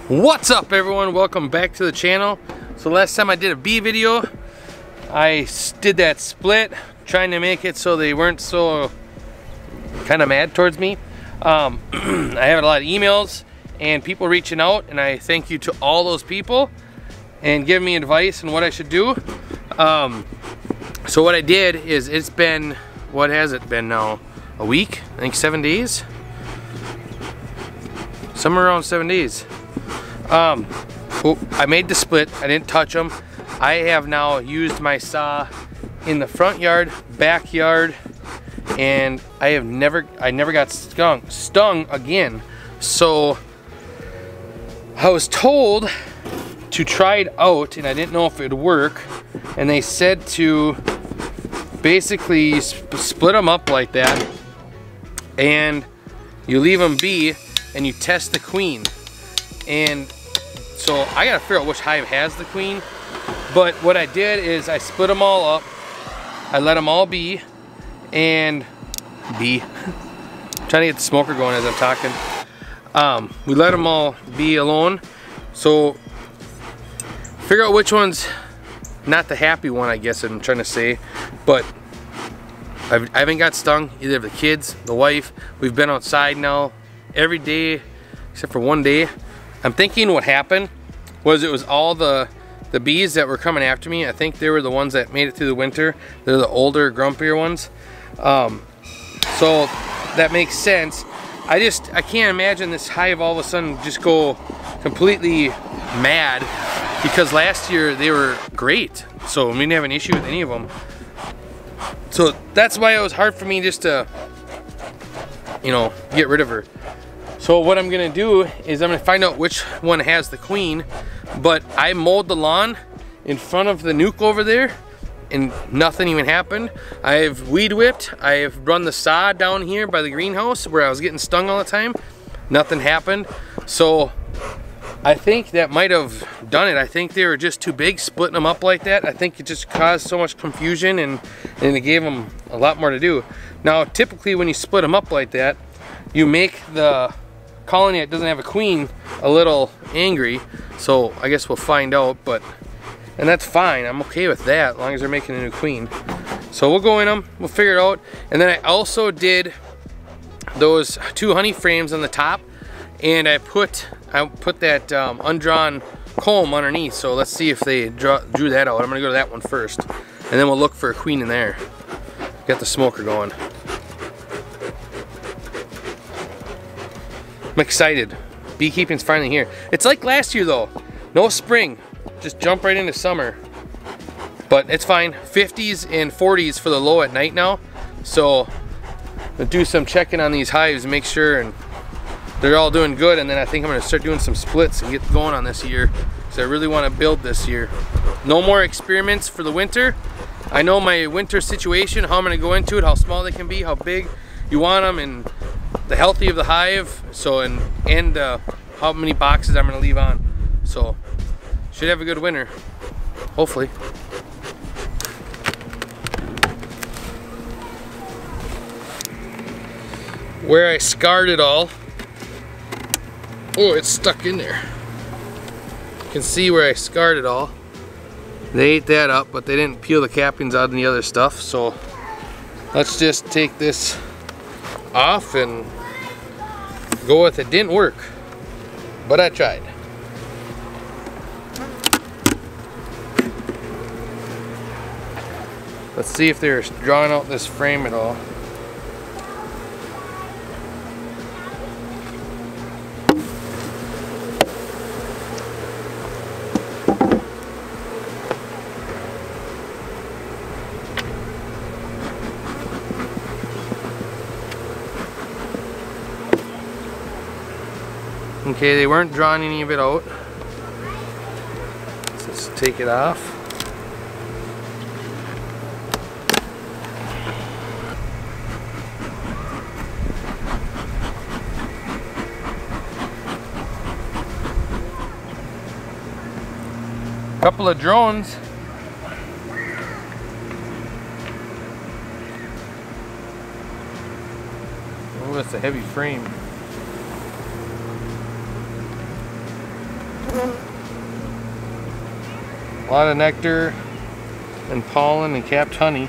What's up, everyone? Welcome back to the channel. So last time I did a bee video, I did that split, trying to make it so they weren't so kind of mad towards me. I have a lot of emails and people reaching out, and I thank you to all those people and giving me advice on what I should do. So what I did is, it's been, what has it been now? A week? I think 7 days? Somewhere around 7 days. I made the split. I didn't touch them. I have now used my saw in the front yard, backyard, and I never got stung again. So I was told to try it out, and I didn't know if it would work. And they said to basically split them up like that, and you leave them be, and you test the queen. And so I gotta figure out which hive has the queen. But what I did is I split them all up. I let them all be, and I'm trying to get the smoker going as I'm talking. We let them all be alone. So figure out which one's not the happy one, I guess I'm trying to say. But I haven't got stung, either of the kids, the wife. We've been outside now every day except for one day. I'm thinking what happened was it was all the bees that were coming after me. I think they were the ones that made it through the winter. They're the older, grumpier ones. So that makes sense. I can't imagine this hive all of a sudden just go completely mad, because last year they were great. So we didn't have an issue with any of them. So that's why it was hard for me just to, you know, get rid of her. So what I'm gonna do is I'm gonna find out which one has the queen. But I mowed the lawn in front of the nuke over there, and nothing even happened. I've weed whipped. I've run the saw down here by the greenhouse where I was getting stung all the time. Nothing happened. So I think that might have done it. I think they were just too big, splitting them up like that. I think it just caused so much confusion, and it gave them a lot more to do. Now, typically when you split them up like that, you make the colony that doesn't have a queen a little angry. So I guess we'll find out, and that's fine. I'm okay with that as long as they're making a new queen. So we'll go in them, we'll figure it out. And then I also did those 2 honey frames on the top, and I put that undrawn comb underneath. So let's see if they drew that out. I'm gonna go to that one first, and then we'll look for a queen in there. Got the smoker going. I'm excited. Beekeeping's finally here. It's like last year though. No spring. Just jump right into summer. But it's fine. 50s and 40s for the low at night now. So I'll do some checking on these hives and make sure and they're all doing good. And then I think I'm gonna start doing some splits and get going on this year, because I really want to build this year. No more experiments for the winter. I know my winter situation, how I'm gonna go into it, how small they can be, how big you want them, and the healthy of the hive, so and how many boxes I'm gonna leave on. So should have a good winter, hopefully. Where I scarred it all, oh, it's stuck in there. You can see where I scarred it all. They ate that up, but they didn't peel the cappings out and the other stuff. So let's just take this off and go with it. Didn't work, but I tried. Let's see if they're drawing out this frame at all. Okay, they weren't drawing any of it out. Let's just take it off. Couple of drones. Oh, that's a heavy frame. lot of nectar and pollen and capped honey.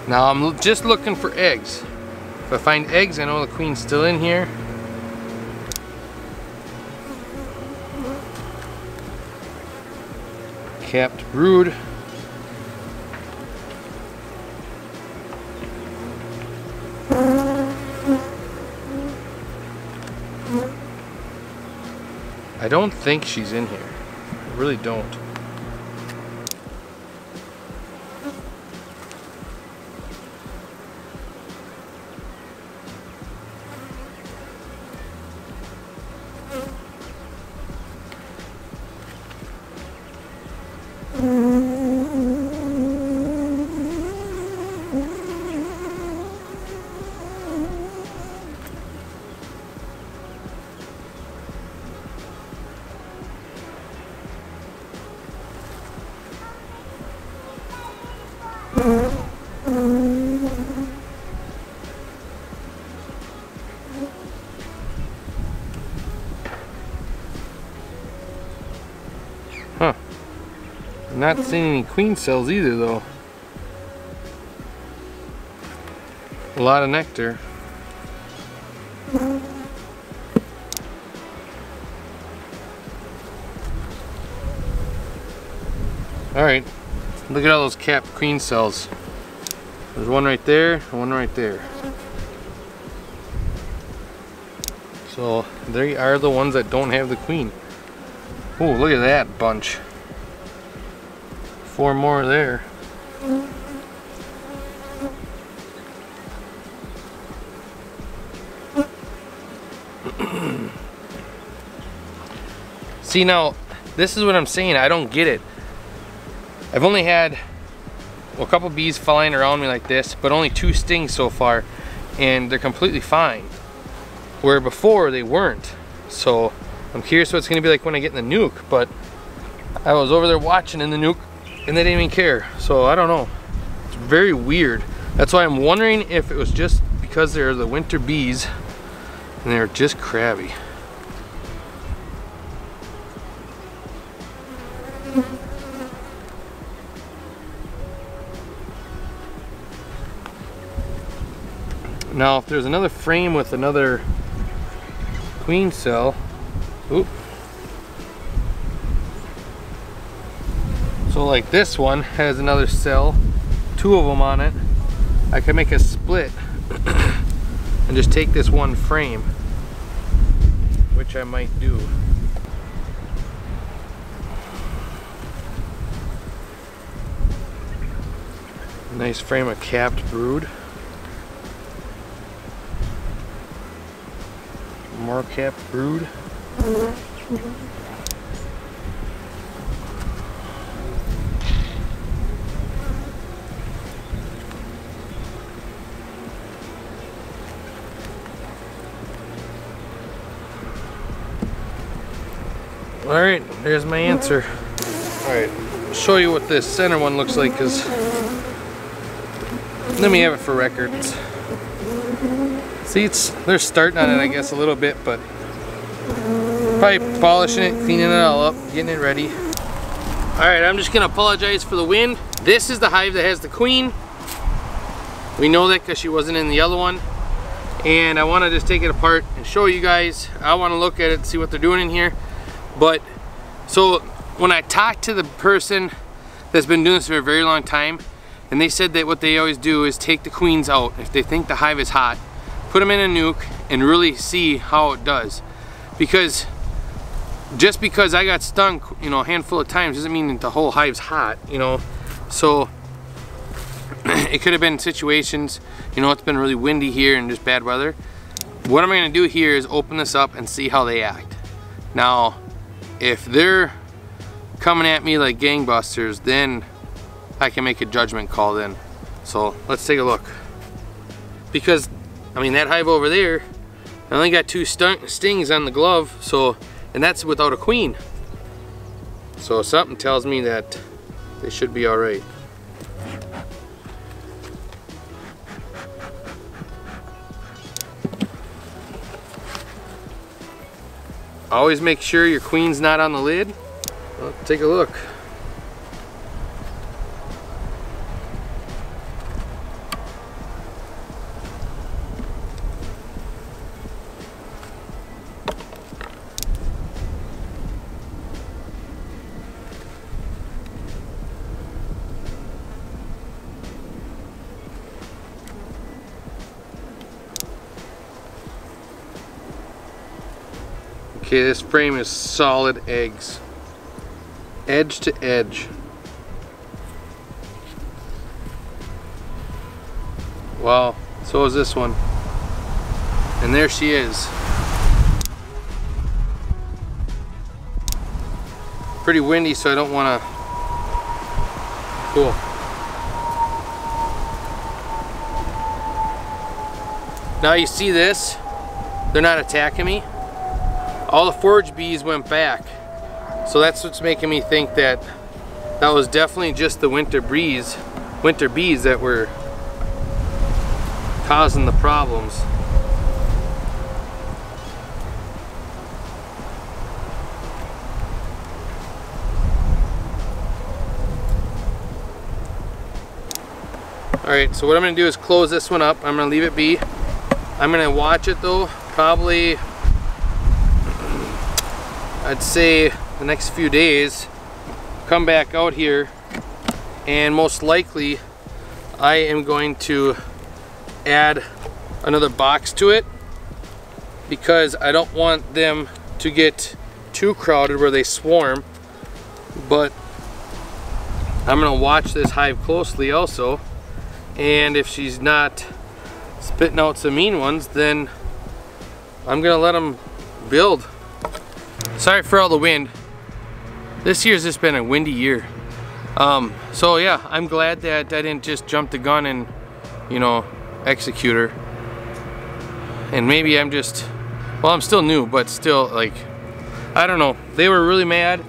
Now I'm just looking for eggs. If I find eggs, I know the queen's still in here. Capped brood. I don't think she's in here. I really don't. Huh. I'm not seeing any queen cells either though. A lot of nectar. Alright, look at all those capped queen cells. There's one right there and one right there. So they are the ones that don't have the queen. Oh, look at that bunch. 4 more there. See, now this is what I'm saying. I don't get it. I've only had a couple bees flying around me like this, but only 2 stings so far, and they're completely fine, where before they weren't. So I'm curious what it's gonna be like when I get in the nuke, but I was over there watching in the nuke and they didn't even care. So I don't know, it's very weird. That's why I'm wondering if it was just because they're the winter bees and they're just crabby. Now if there's another frame with another queen cell, oop. So like this one has another cell, 2 of them on it. I can make a split and just take this one frame, which I might do. Nice frame of capped brood. More capped brood. Alright, there's my answer. Alright, I'll show you what this center one looks like, because let me have it for records. See, they're starting on it, I guess, a little bit, but probably polishing it, cleaning it all up, getting it ready. Alright, I'm just gonna apologize for the wind. This is the hive that has the queen. We know that because she wasn't in the other one. And I want to just take it apart and show you guys. I want to look at it and see what they're doing in here. But, so, when I talked to the person that's been doing this for a very long time, and they said that what they always do is take the queens out if they think the hive is hot, put them in a nuke and really see how it does. Because just because I got stung, you know, a handful of times doesn't mean that the whole hive's hot, you know. So it could have been situations, you know, it's been really windy here and just bad weather. What I'm gonna do here is open this up and see how they act. Now, if they're coming at me like gangbusters, then I can make a judgment call then. So let's take a look. Because, I mean, that hive over there, I only got 2 stings on the glove, so, and that's without a queen. So something tells me that they should be all right. always make sure your queen's not on the lid. Well, take a look. Okay, this frame is solid eggs, edge to edge. Wow, so is this one. And there she is. Pretty windy, so I don't want to. Cool. Now you see this? They're not attacking me. All the forage bees went back. So that's what's making me think that that was definitely just the winter bees that were causing the problems. Alright, so what I'm going to do is close this one up. I'm going to leave it be. I'm going to watch it though, probably I'd say the next few days, come back out here, and most likely I am going to add another box to it because I don't want them to get too crowded where they swarm. But I'm going to watch this hive closely also, and if she's not spitting out some mean ones, then I'm going to let them build. Sorry for all the wind. This year's just been a windy year. So yeah, I'm glad that I didn't just jump the gun and, you know, execute her. And maybe I'm just, well, I'm still new, but still, like, I don't know. They were really mad,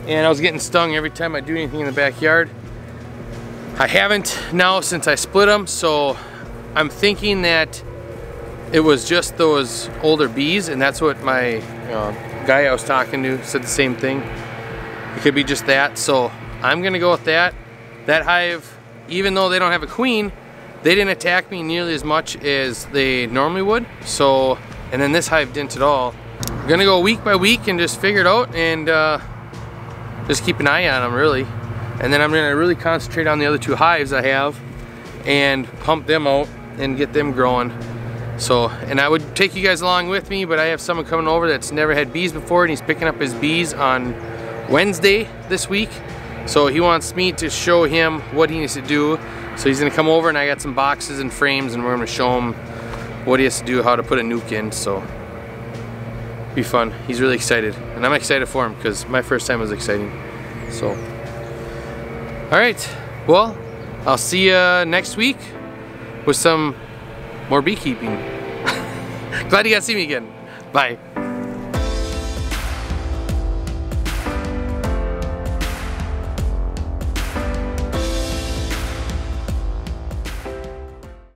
and I was getting stung every time I do anything in the backyard. I haven't now since I split them, so I'm thinking that it was just those older bees, and that's what my guy I was talking to said the same thing. It could be just that, so I'm gonna go with that. That hive, even though they don't have a queen, they didn't attack me nearly as much as they normally would. So, and then this hive didn't at all. I'm gonna go week by week and just figure it out, and just keep an eye on them really. And then I'm gonna really concentrate on the other two hives I have and pump them out and get them growing. So, and I would take you guys along with me, but I have someone coming over that's never had bees before, and he's picking up his bees on Wednesday this week. So he wants me to show him what he needs to do. So he's gonna come over, and I got some boxes and frames, and we're gonna show him what he has to do, how to put a nuke in. So be fun. He's really excited, and I'm excited for him because my first time was exciting. So, all right, well, I'll see you next week with some more beekeeping. Glad you got to see me again. Bye.